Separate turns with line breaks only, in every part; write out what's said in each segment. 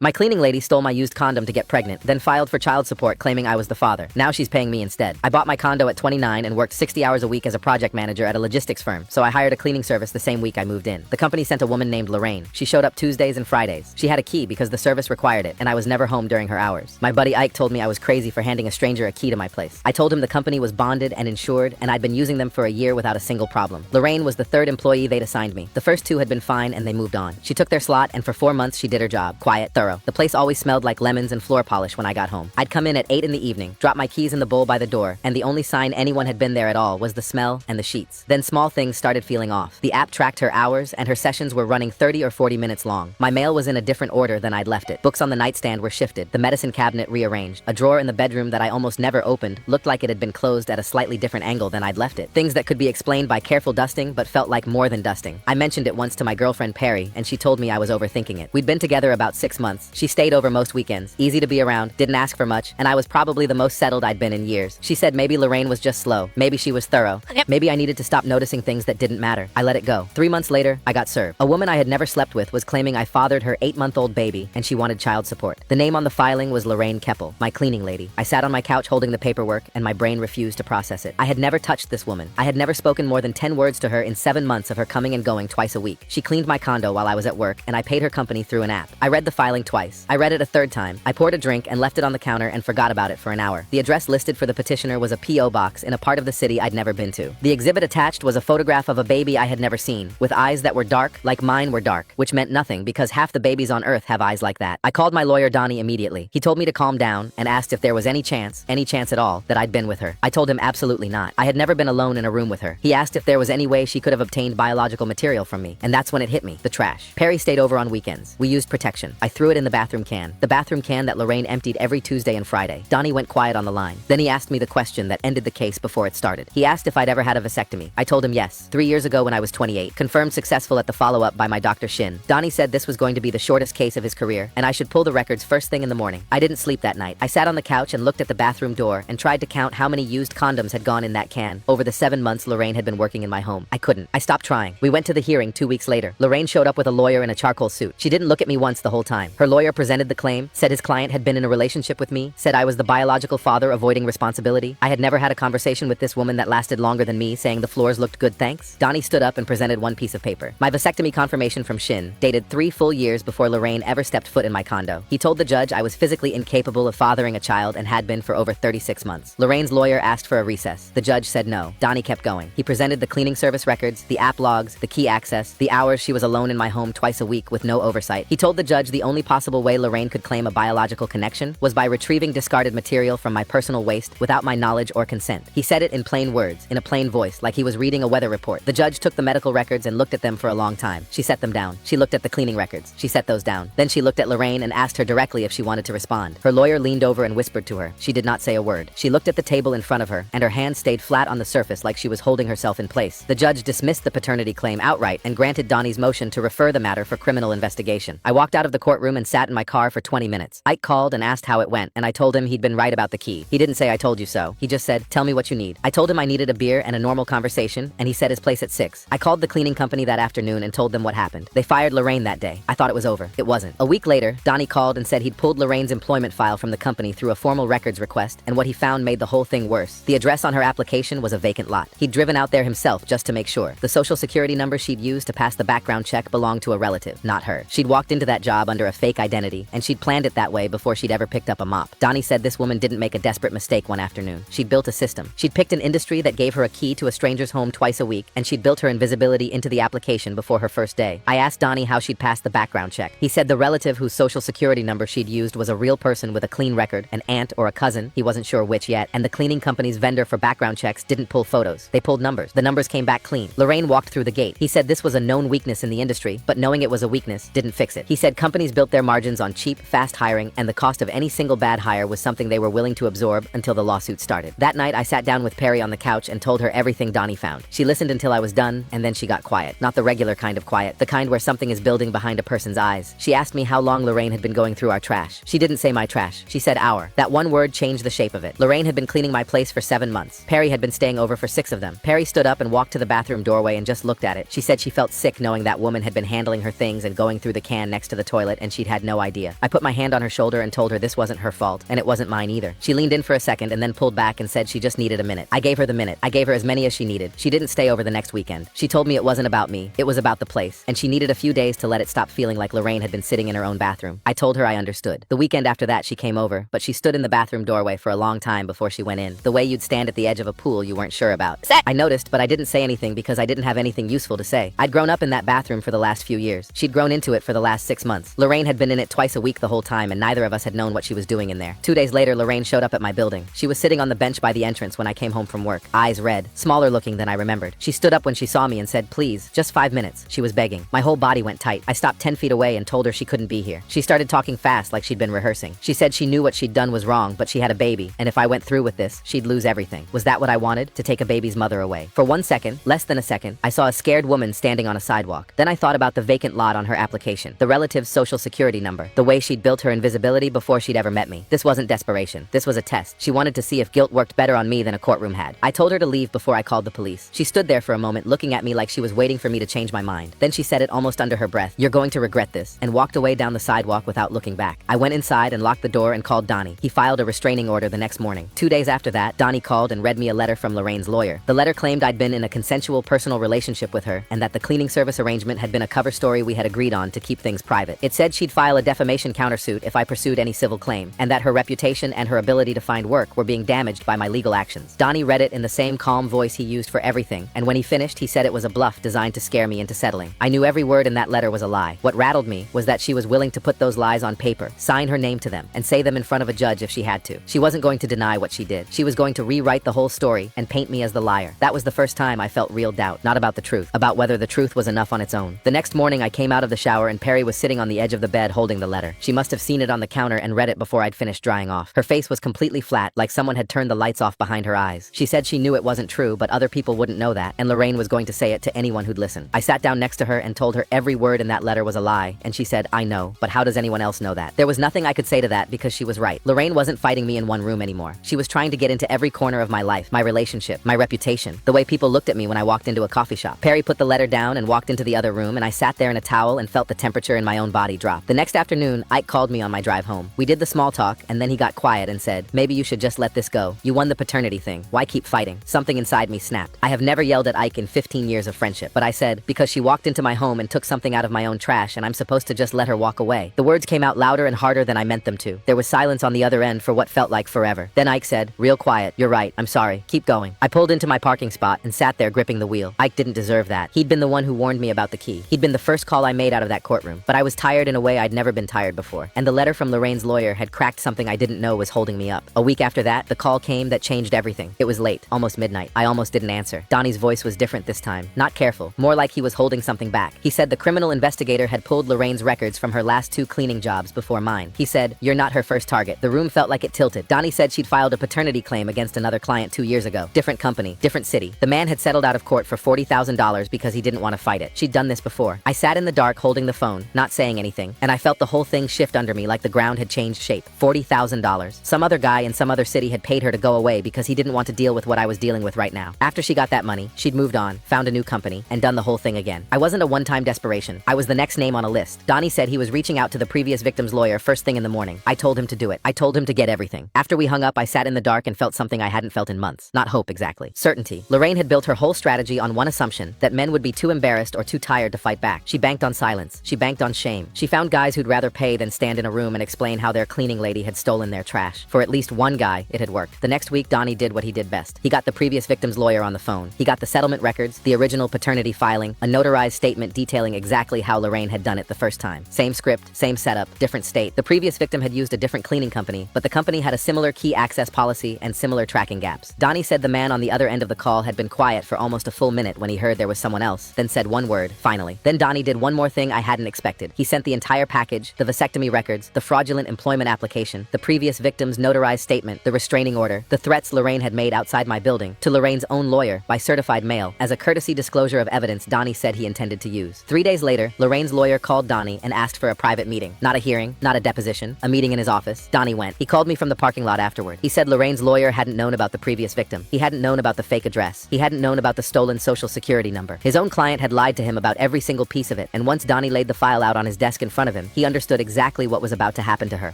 My cleaning lady stole my used condom to get pregnant, then filed for child support claiming I was the father. Now she's paying me instead. I bought my condo at 29 and worked 60 hours a week as a project manager at a logistics firm, so I hired a cleaning service the same week I moved in. The company sent a woman named Lorraine. She showed up Tuesdays and Fridays. She had a key because the service required it, and I was never home during her hours. My buddy Ike told me I was crazy for handing a stranger a key to my place. I told him the company was bonded and insured, and I'd been using them for a year without a single problem. Lorraine was the third employee they'd assigned me. The first two had been fine and they moved on. She took their slot, and for 4 months she did her job. Quiet, thorough. The place always smelled like lemons and floor polish when I got home. I'd come in at 8 in the evening, drop my keys in the bowl by the door, and the only sign anyone had been there at all was the smell and the sheets. Then small things started feeling off. The app tracked her hours, and her sessions were running 30 or 40 minutes long. My mail was in a different order than I'd left it. Books on the nightstand were shifted, the medicine cabinet rearranged. A drawer in the bedroom that I almost never opened looked like it had been closed at a slightly different angle than I'd left it. Things that could be explained by careful dusting but felt like more than dusting. I mentioned it once to my girlfriend Perry, and she told me I was overthinking it. We'd been together about 6 months. She stayed over most weekends, easy to be around, didn't ask for much, and I was probably the most settled I'd been in years. She said maybe Lorraine was just slow, maybe she was thorough, maybe I needed to stop noticing things that didn't matter. I let it go. 3 months later, I got served. A woman I had never slept with was claiming I fathered her 8-month-old baby, and she wanted child support. The name on the filing was Lorraine Keppel, my cleaning lady. I sat on my couch holding the paperwork, and my brain refused to process it. I had never touched this woman. I had never spoken more than 10 words to her in 7 months of her coming and going twice a week. She cleaned my condo while I was at work, and I paid her company through an app. I read the filing twice. I read it a third time. I poured a drink and left it on the counter and forgot about it for an hour. The address listed for the petitioner was a P.O. box in a part of the city I'd never been to. The exhibit attached was a photograph of a baby I had never seen, with eyes that were dark, like mine were dark, which meant nothing because half the babies on Earth have eyes like that. I called my lawyer Donnie immediately. He told me to calm down and asked if there was any chance at all, that I'd been with her. I told him absolutely not. I had never been alone in a room with her. He asked if there was any way she could have obtained biological material from me, and that's when it hit me, the trash. Perry stayed over on weekends. We used protection. I threw it in the bathroom can that Lorraine emptied every Tuesday and Friday. Donnie went quiet on the line. Then he asked me the question that ended the case before it started. He asked if I'd ever had a vasectomy. I told him yes, 3 years ago when I was 28, confirmed successful at the follow-up by my Dr. Shin. Donnie said this was going to be the shortest case of his career, and I should pull the records first thing in the morning. I didn't sleep that night. I sat on the couch and looked at the bathroom door and tried to count how many used condoms had gone in that can over the 7 months Lorraine had been working in my home. I couldn't. I stopped trying. We went to the hearing 2 weeks later. Lorraine showed up with a lawyer in a charcoal suit. She didn't look at me once the whole time. Her lawyer presented the claim, said his client had been in a relationship with me, said I was the biological father avoiding responsibility. I had never had a conversation with this woman that lasted longer than me, saying the floors looked good, thanks. Donnie stood up and presented one piece of paper. My vasectomy confirmation from Shin, dated 3 full years before Lorraine ever stepped foot in my condo. He told the judge I was physically incapable of fathering a child and had been for over 36 months. Lorraine's lawyer asked for a recess. The judge said no. Donnie kept going. He presented the cleaning service records, the app logs, the key access, the hours she was alone in my home twice a week with no oversight. He told the judge the only possible way Lorraine could claim a biological connection was by retrieving discarded material from my personal waste without my knowledge or consent. He said it in plain words, in a plain voice, like he was reading a weather report. The judge took the medical records and looked at them for a long time. She set them down. She looked at the cleaning records. She set those down. Then she looked at Lorraine and asked her directly if she wanted to respond. Her lawyer leaned over and whispered to her. She did not say a word. She looked at the table in front of her, and her hands stayed flat on the surface like she was holding herself in place. The judge dismissed the paternity claim outright and granted Donnie's motion to refer the matter for criminal investigation. I walked out of the courtroom and sat in my car for 20 minutes. Ike called and asked how it went, and I told him he'd been right about the key. He didn't say I told you so. He just said, tell me what you need. I told him I needed a beer and a normal conversation, and he set his place at 6. I called the cleaning company that afternoon and told them what happened. They fired Lorraine that day. I thought it was over. It wasn't. A week later, Donnie called and said he'd pulled Lorraine's employment file from the company through a formal records request, and what he found made the whole thing worse. The address on her application was a vacant lot. He'd driven out there himself just to make sure. The social security number she'd used to pass the background check belonged to a relative, not her. She'd walked into that job under a fake identity, and she'd planned it that way before she'd ever picked up a mop. Donnie said this woman didn't make a desperate mistake one afternoon. She'd built a system. She'd picked an industry that gave her a key to a stranger's home twice a week, and she'd built her invisibility into the application before her first day. I asked Donnie how she'd passed the background check. He said the relative whose social security number she'd used was a real person with a clean record, an aunt or a cousin, he wasn't sure which yet, and the cleaning company's vendor for background checks didn't pull photos. They pulled numbers. The numbers came back clean. Lorraine walked through the gate. He said this was a known weakness in the industry, but knowing it was a weakness didn't fix it. He said companies built their margins on cheap, fast hiring, and the cost of any single bad hire was something they were willing to absorb until the lawsuit started. That night, I sat down with Perry on the couch and told her everything Donnie found. She listened until I was done, and then she got quiet. Not the regular kind of quiet, the kind where something is building behind a person's eyes. She asked me how long Lorraine had been going through our trash. She didn't say my trash. She said our. That one word changed the shape of it. Lorraine had been cleaning my place for 7 months. Perry had been staying over for 6 of them. Perry stood up and walked to the bathroom doorway and just looked at it. She said she felt sick knowing that woman had been handling her things and going through the can next to the toilet, and she'd had no idea. I put my hand on her shoulder and told her this wasn't her fault, and it wasn't mine either. She leaned in for a second and then pulled back and said she just needed a minute. I gave her the minute. I gave her as many as she needed. She didn't stay over the next weekend. She told me it wasn't about me, it was about the place, and she needed a few days to let it stop feeling like Lorraine had been sitting in her own bathroom. I told her I understood. The weekend after that, she came over, but she stood in the bathroom doorway for a long time before she went in, the way you'd stand at the edge of a pool you weren't sure about. I noticed, but I didn't say anything because I didn't have anything useful to say. I'd grown up in that bathroom for the last few years. She'd grown into it for the last 6 months. Lorraine had been in it twice a week the whole time, and neither of us had known what she was doing in there. 2 days later, Lorraine showed up at my building. She was sitting on the bench by the entrance when I came home from work, eyes red, smaller looking than I remembered. She stood up when she saw me and said, "Please, just 5 minutes." She was begging. My whole body went tight. I stopped 10 feet away and told her she couldn't be here. She started talking fast like she'd been rehearsing. She said she knew what she'd done was wrong, but she had a baby, and if I went through with this, she'd lose everything. Was that what I wanted? To take a baby's mother away? For 1 second, less than a second, I saw a scared woman standing on a sidewalk. Then I thought about the vacant lot on her application, the relative's social security number, the way she'd built her invisibility before she'd ever met me. This wasn't desperation. This was a test. She wanted to see if guilt worked better on me than a courtroom had. I told her to leave before I called the police. She stood there for a moment looking at me like she was waiting for me to change my mind. Then she said it almost under her breath, "You're going to regret this," and walked away down the sidewalk without looking back. I went inside and locked the door and called Donnie. He filed a restraining order the next morning. 2 days after that, Donnie called and read me a letter from Lorraine's lawyer. The letter claimed I'd been in a consensual personal relationship with her and that the cleaning service arrangement had been a cover story we had agreed on to keep things private. It said she'd file a defamation countersuit if I pursued any civil claim, and that her reputation and her ability to find work were being damaged by my legal actions. Donnie read it in the same calm voice he used for everything, and when he finished, he said it was a bluff designed to scare me into settling. I knew every word in that letter was a lie. What rattled me was that she was willing to put those lies on paper, sign her name to them, and say them in front of a judge if she had to. She wasn't going to deny what she did. She was going to rewrite the whole story and paint me as the liar. That was the first time I felt real doubt, not about the truth, about whether the truth was enough on its own. The next morning I came out of the shower and Perry was sitting on the edge of the bed holding the letter. She must have seen it on the counter and read it before I'd finished drying off. Her face was completely flat, like someone had turned the lights off behind her eyes. She said she knew it wasn't true, but other people wouldn't know that, and Lorraine was going to say it to anyone who'd listen. I sat down next to her and told her every word in that letter was a lie, and she said, "I know, but how does anyone else know that?" There was nothing I could say to that because she was right. Lorraine wasn't fighting me in one room anymore. She was trying to get into every corner of my life, my relationship, my reputation, the way people looked at me when I walked into a coffee shop. Perry put the letter down and walked into the other room, and I sat there in a towel and felt the temperature in my own body drop. The next afternoon, Ike called me on my drive home. We did the small talk, and then he got quiet and said, "Maybe you should just let this go. You won the paternity thing. Why keep fighting?" Something inside me snapped. I have never yelled at Ike in 15 years of friendship, but I said, "Because she walked into my home and took something out of my own trash, and I'm supposed to just let her walk away." The words came out louder and harder than I meant them to. There was silence on the other end for what felt like forever. Then Ike said, real quiet, "You're right. I'm sorry. Keep going." I pulled into my parking spot and sat there gripping the wheel. Ike didn't deserve that. He'd been the one who warned me about the key. He'd been the first call I made out of that courtroom. But I was tired in a way I'd never been tired before. And the letter from Lorraine's lawyer had cracked something I didn't know was holding me up. A week after that, the call came that changed everything. It was late, almost midnight. I almost didn't answer. Donnie's voice was different this time. Not careful, more like he was holding something back. He said the criminal investigator had pulled Lorraine's records from her last 2 cleaning jobs before mine. He said, "You're not her first target." The room felt like it tilted. Donnie said she'd filed a paternity claim against another client 2 years ago. Different company, different city. The man had settled out of court for $40,000 because he didn't want to fight it. She'd done this before. I sat in the dark holding the phone, not saying anything, and I felt the whole thing shift under me like the ground had changed shape. $40,000. Some other guy in some other city had paid her to go away because he didn't want to deal with what I was dealing with right now. After she got that money, she'd moved on, found a new company, and done the whole thing again. I wasn't a one-time desperation. I was the next name on a list. Donnie said he was reaching out to the previous victim's lawyer first thing in the morning. I told him to do it. I told him to get everything. After we hung up, I sat in the dark and felt something I hadn't felt in months. Not hope exactly. Certainty. Lorraine had built her whole strategy on one assumption, that men would be too embarrassed or too tired to fight back. She banked on silence. She banked on shame. She found guys who'd rather pay than stand in a room and explain how their cleaning lady had stolen their trash. For at least one guy, it had worked. The next week, Donnie did what he did best. He got the previous victim's lawyer on the phone. He got the settlement records, the original paternity filing, a notarized statement detailing exactly how Lorraine had done it the first time. Same script, same setup, different state. The previous victim had used a different cleaning company, but the company had a similar key access policy and similar tracking gaps. Donnie said the man on the other end of the call had been quiet for almost a full minute when he heard there was someone else, then said one word, "Finally." Then Donnie did one more thing I hadn't expected. He sent the entire package, the vasectomy records, the fraudulent employment application, the previous victim's notarized statement, the restraining order, the threats Lorraine had made outside my building, to Lorraine's own lawyer by certified mail, as a courtesy disclosure of evidence Donnie said he intended to use. 3 days later, Lorraine's lawyer called Donnie and asked for a private meeting. Not a hearing, not a deposition, a meeting in his office. Donnie went. He called me from the parking lot afterward. He said Lorraine's lawyer hadn't known about the previous victim. He hadn't known about the fake address. He hadn't known about the stolen social security number. His own client had lied to him about every single piece of it, and once Donnie laid the file out on his desk in front of him, him. He understood exactly what was about to happen to her.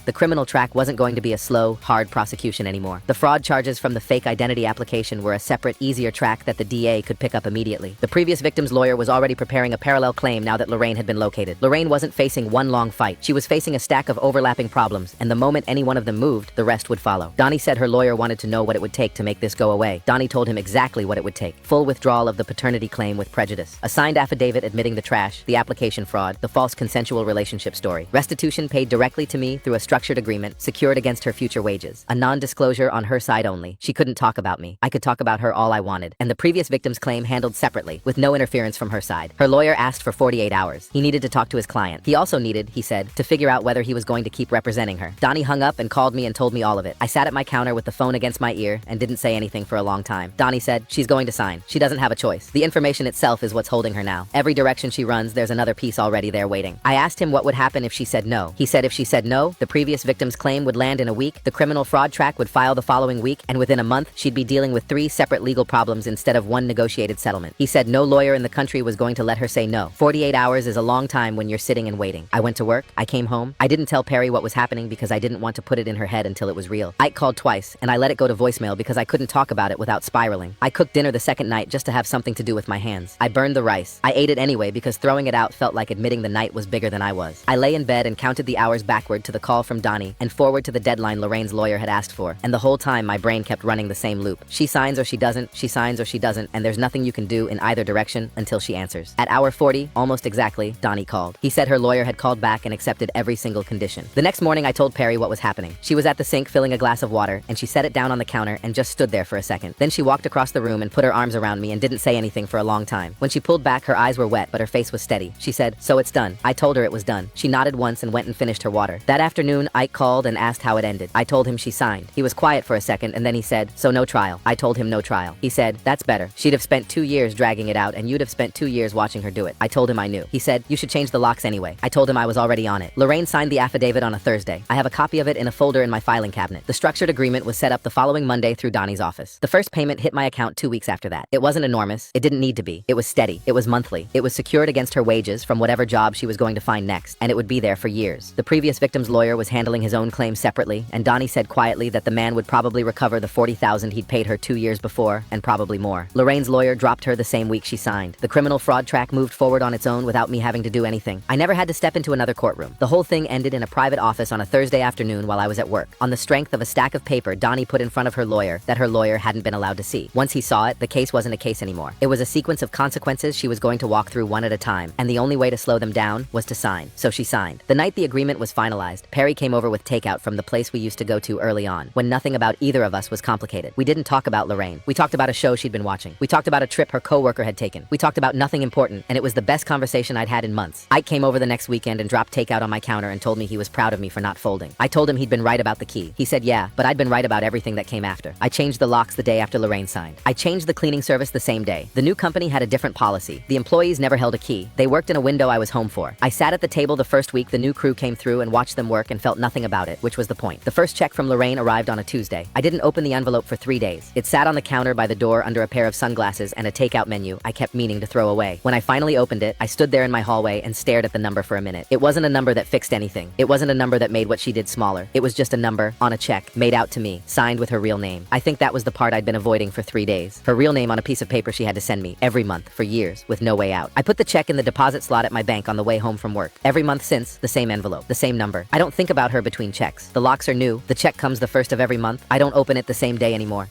The criminal track wasn't going to be a slow, hard prosecution anymore. The fraud charges from the fake identity application were a separate, easier track that the DA could pick up immediately. The previous victim's lawyer was already preparing a parallel claim now that Lorraine had been located. Lorraine wasn't facing one long fight. She was facing a stack of overlapping problems, and the moment any one of them moved, the rest would follow. Donnie said her lawyer wanted to know what it would take to make this go away. Donnie told him exactly what it would take. Full withdrawal of the paternity claim with prejudice. A signed affidavit admitting the trash, the application fraud, the false consensual relationship story. Restitution paid directly to me through a structured agreement, secured against her future wages. A non-disclosure on her side only. She couldn't talk about me. I could talk about her all I wanted. And the previous victim's claim handled separately, with no interference from her side. Her lawyer asked for 48 hours. He needed to talk to his client. He also needed, he said, to figure out whether he was going to keep representing her. Donnie hung up and called me and told me all of it. I sat at my counter with the phone against my ear and didn't say anything for a long time. Donnie said, she's going to sign. She doesn't have a choice. The information itself is what's holding her now. Every direction she runs, there's another piece already there waiting. I asked him what would happen if she said no. He said if she said no, the previous victim's claim would land in a week, the criminal fraud track would file the following week, and within a month, she'd be dealing with 3 separate legal problems instead of one negotiated settlement. He said no lawyer in the country was going to let her say no. 48 hours is a long time when you're sitting and waiting. I went to work. I came home. I didn't tell Perry what was happening because I didn't want to put it in her head until it was real. Ike called twice, and I let it go to voicemail because I couldn't talk about it without spiraling. I cooked dinner the second night just to have something to do with my hands. I burned the rice. I ate it anyway because throwing it out felt like admitting the night was bigger than I was. I lay in bed and counted the hours backward to the call from Donnie and forward to the deadline Lorraine's lawyer had asked for. And the whole time my brain kept running the same loop. She signs or she doesn't, she signs or she doesn't, and there's nothing you can do in either direction until she answers. At hour 40, almost exactly, Donnie called. He said her lawyer had called back and accepted every single condition. The next morning I told Perry what was happening. She was at the sink filling a glass of water, and she set it down on the counter and just stood there for a second. Then she walked across the room and put her arms around me and didn't say anything for a long time. When she pulled back, her eyes were wet, but her face was steady. She said, "So it's done." I told her it was done. She nodded once and went and finished her water. That afternoon, Ike called and asked how it ended. I told him she signed. He was quiet for a second, and then he said, "So no trial." I told him no trial. He said, "That's better. She'd have spent 2 years dragging it out, and you'd have spent 2 years watching her do it." I told him I knew. He said, "You should change the locks anyway." I told him I was already on it. Lorraine signed the affidavit on a Thursday. I have a copy of it in a folder in my filing cabinet. The structured agreement was set up the following Monday through Donnie's office. The first payment hit my account 2 weeks after that. It wasn't enormous. It didn't need to be. It was steady. It was monthly. It was secured against her wages from whatever job she was going to find next, and it would be there for years. The previous victim's lawyer was handling his own claim separately, and Donnie said quietly that the man would probably recover the $40,000 he'd paid her 2 years before, and probably more. Lorraine's lawyer dropped her the same week she signed. The criminal fraud track moved forward on its own without me having to do anything. I never had to step into another courtroom. The whole thing ended in a private office on a Thursday afternoon while I was at work, on the strength of a stack of paper Donnie put in front of her lawyer that her lawyer hadn't been allowed to see. Once he saw it, the case wasn't a case anymore. It was a sequence of consequences she was going to walk through one at a time, and the only way to slow them down was to sign. So she signed. The night the agreement was finalized, Perry came over with takeout from the place we used to go to early on, when nothing about either of us was complicated. We didn't talk about Lorraine. We talked about a show she'd been watching. We talked about a trip her coworker had taken. We talked about nothing important, and it was the best conversation I'd had in months. Ike came over the next weekend and dropped takeout on my counter and told me he was proud of me for not folding. I told him he'd been right about the key. He said yeah, but I'd been right about everything that came after. I changed the locks the day after Lorraine signed. I changed the cleaning service the same day. The new company had a different policy. The employees never held a key. They worked in a window I was home for. I sat at the table the first week the new crew came through and watched them work and felt nothing about it, which was the point. The first check from Lorraine arrived on a Tuesday. I didn't open the envelope for 3 days. It sat on the counter by the door under a pair of sunglasses and a takeout menu I kept meaning to throw away. When I finally opened it, I stood there in my hallway and stared at the number for a minute. It wasn't a number that fixed anything. It wasn't a number that made what she did smaller. It was just a number on a check made out to me, signed with her real name. I think that was the part I'd been avoiding for 3 days. Her real name on a piece of paper she had to send me every month for years with no way out. I put the check in the deposit slot at my bank on the way home from work. Every month since, the same envelope, the same number. I don't think about her between checks. The locks are new. The check comes the first of every month. I don't open it the same day anymore.